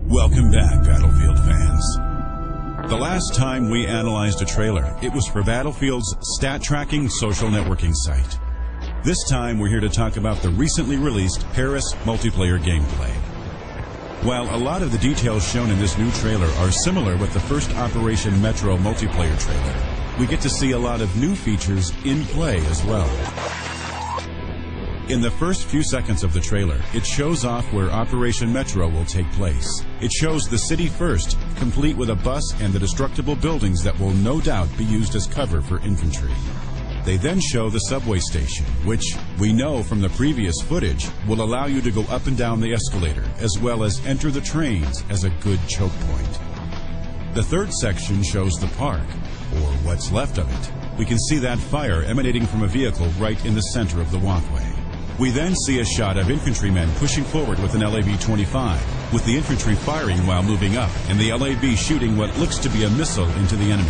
Welcome back, Battlefield fans. The last time we analyzed a trailer, it was for Battlefield's stat tracking social networking site. This time, we're here to talk about the recently released Paris multiplayer gameplay. While a lot of the details shown in this new trailer are similar with the first Operation Metro multiplayer trailer, we get to see a lot of new features in play as well. In the first few seconds of the trailer, it shows off where Operation Metro will take place. It shows the city first, complete with a bus and the destructible buildings that will no doubt be used as cover for infantry. They then show the subway station, which we know from the previous footage will allow you to go up and down the escalator, as well as enter the trains as a good choke point. The third section shows the park, or what's left of it. We can see that fire emanating from a vehicle right in the center of the walkway. We then see a shot of infantrymen pushing forward with an LAV-25, with the infantry firing while moving up, and the LAV shooting what looks to be a missile into the enemy.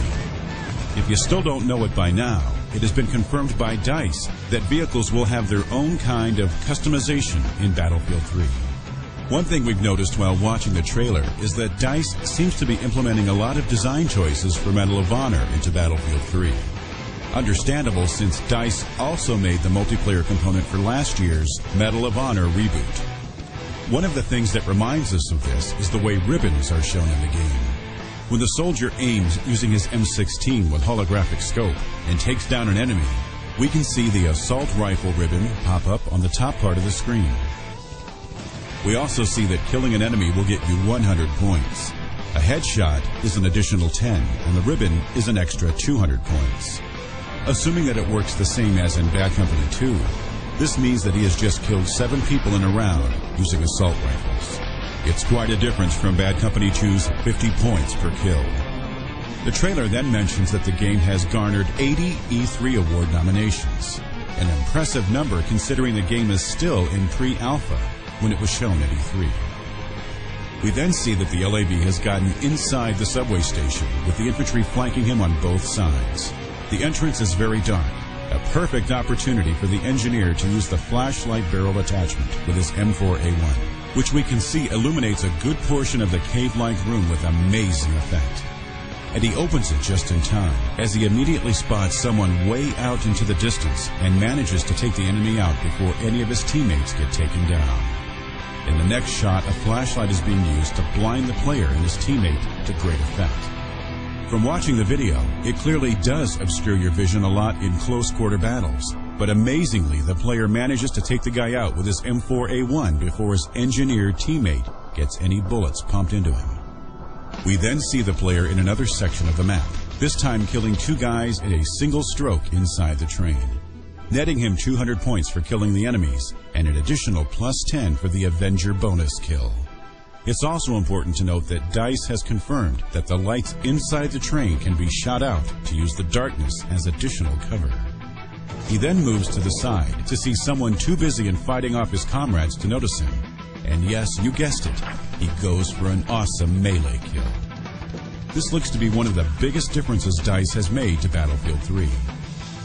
If you still don't know it by now, it has been confirmed by DICE that vehicles will have their own kind of customization in Battlefield 3. One thing we've noticed while watching the trailer is that DICE seems to be implementing a lot of design choices for Medal of Honor into Battlefield 3. Understandable, since DICE also made the multiplayer component for last year's Medal of Honor reboot. One of the things that reminds us of this is the way ribbons are shown in the game. When the soldier aims using his M16 with holographic scope and takes down an enemy, we can see the assault rifle ribbon pop up on the top part of the screen. We also see that killing an enemy will get you 100 points. A headshot is an additional 10, and the ribbon is an extra 200 points. Assuming that it works the same as in Bad Company 2, this means that he has just killed 7 people in a round using assault rifles. It's quite a difference from Bad Company 2's 50 points per kill. The trailer then mentions that the game has garnered 80 E3 award nominations, an impressive number considering the game is still in pre-alpha when it was shown at E3. We then see that the LAV has gotten inside the subway station, with the infantry flanking him on both sides. The entrance is very dark, a perfect opportunity for the engineer to use the flashlight barrel attachment with his M4A1, which we can see illuminates a good portion of the cave-like room with amazing effect. And he opens it just in time, as he immediately spots someone way out into the distance and manages to take the enemy out before any of his teammates get taken down. In the next shot, a flashlight is being used to blind the player and his teammate to great effect. From watching the video, it clearly does obscure your vision a lot in close-quarter battles, but amazingly, the player manages to take the guy out with his M4A1 before his engineered teammate gets any bullets pumped into him. We then see the player in another section of the map, this time killing 2 guys in a single stroke inside the train, netting him 200 points for killing the enemies and an additional plus 10 for the Avenger bonus kill. It's also important to note that DICE has confirmed that the lights inside the train can be shot out to use the darkness as additional cover. He then moves to the side to see someone too busy in fighting off his comrades to notice him. And yes, you guessed it, he goes for an awesome melee kill. This looks to be one of the biggest differences DICE has made to Battlefield 3.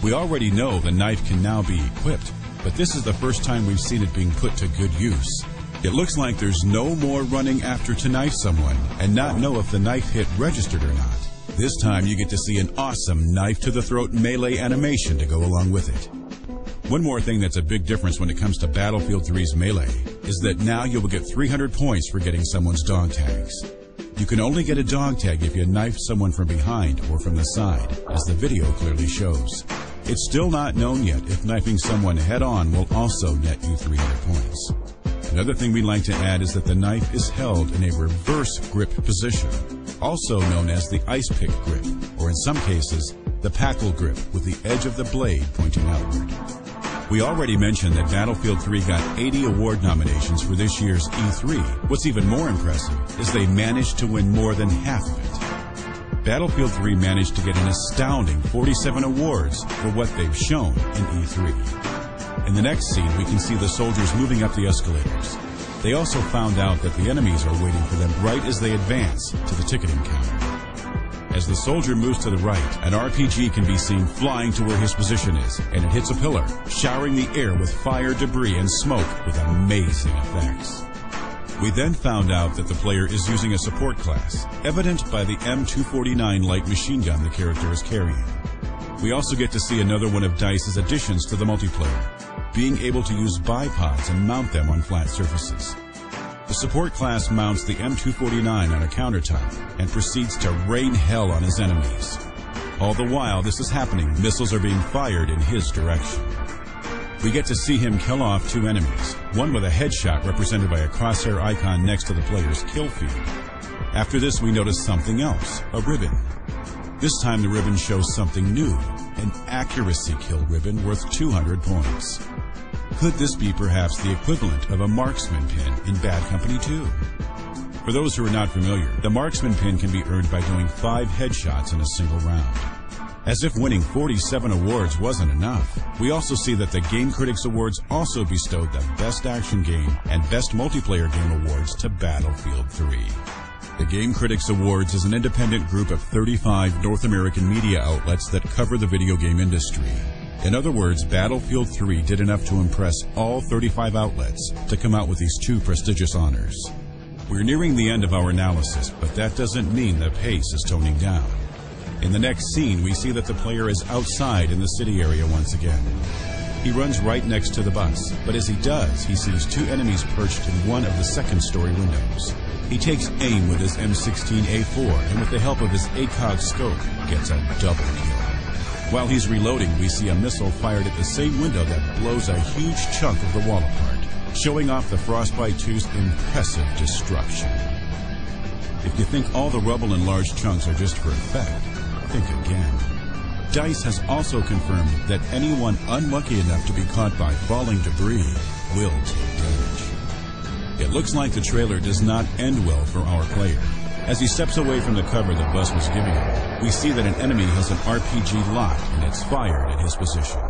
We already know the knife can now be equipped, but this is the first time we've seen it being put to good use. It looks like there's no more running after to knife someone and not know if the knife hit registered or not. This time you get to see an awesome knife-to-the-throat melee animation to go along with it. One more thing that's a big difference when it comes to Battlefield 3's melee is that now you will get 300 points for getting someone's dog tags. You can only get a dog tag if you knife someone from behind or from the side, as the video clearly shows. It's still not known yet if knifing someone head-on will also net you 300 points. Another thing we'd like to add is that the knife is held in a reverse grip position, also known as the ice pick grip, or in some cases, the packle grip with the edge of the blade pointing outward. We already mentioned that Battlefield 3 got 80 award nominations for this year's E3. What's even more impressive is they managed to win more than half of it. Battlefield 3 managed to get an astounding 47 awards for what they've shown in E3. In the next scene, we can see the soldiers moving up the escalators. They also found out that the enemies are waiting for them right as they advance to the ticketing counter. As the soldier moves to the right, an RPG can be seen flying to where his position is, and it hits a pillar, showering the air with fire, debris, and smoke with amazing effects. We then found out that the player is using a support class, evident by the M249 light machine gun the character is carrying. We also get to see another one of DICE's additions to the multiplayer, being able to use bipods and mount them on flat surfaces. The support class mounts the M249 on a countertop and proceeds to rain hell on his enemies. All the while this is happening, missiles are being fired in his direction. We get to see him kill off two enemies, one with a headshot represented by a crosshair icon next to the player's kill feed. After this, we notice something else, a ribbon. This time the ribbon shows something new, an accuracy kill ribbon worth 200 points. Could this be perhaps the equivalent of a marksman pin in Bad Company 2? For those who are not familiar, the marksman pin can be earned by doing 5 headshots in a single round. As if winning 47 awards wasn't enough, we also see that the Game Critics Awards also bestowed the Best Action Game and Best Multiplayer Game Awards to Battlefield 3. The Game Critics Awards is an independent group of 35 North American media outlets that cover the video game industry. In other words, Battlefield 3 did enough to impress all 35 outlets to come out with these 2 prestigious honors. We're nearing the end of our analysis, but that doesn't mean the pace is toning down. In the next scene, we see that the player is outside in the city area once again. He runs right next to the bus, but as he does, he sees 2 enemies perched in one of the second-story windows. He takes aim with his M16A4 and with the help of his ACOG scope, gets a double kill. While he's reloading, we see a missile fired at the same window that blows a huge chunk of the wall apart, showing off the Frostbite 2's impressive destruction. If you think all the rubble and large chunks are just for effect, think again. DICE has also confirmed that anyone unlucky enough to be caught by falling debris will take damage. It looks like the trailer does not end well for our player. As he steps away from the cover the bus was giving him, we see that an enemy has an RPG locked and it's fired at his position,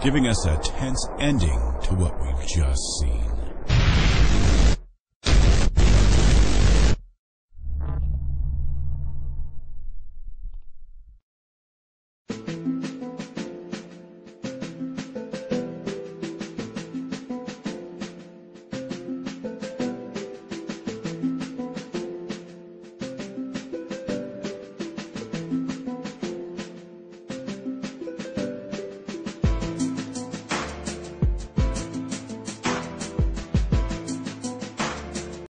giving us a tense ending to what we've just seen.